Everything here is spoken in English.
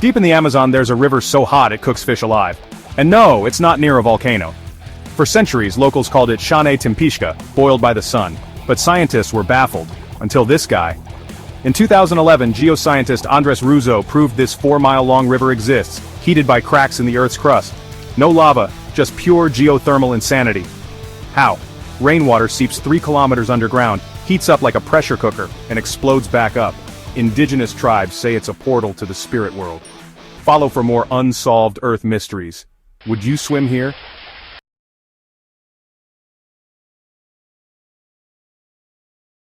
Deep in the Amazon there's a river so hot it cooks fish alive. And no, it's not near a volcano. For centuries, locals called it Shane Timpishka, boiled by the sun. But scientists were baffled, until this guy. In 2011, geoscientist Andres Russo proved this 4-mile-long river exists, heated by cracks in the Earth's crust. No lava, just pure geothermal insanity. How? Rainwater seeps 3 kilometers underground, heats up like a pressure cooker, and explodes back up. Indigenous tribes say it's a portal to the spirit world. Follow for more unsolved Earth mysteries. Would you swim here?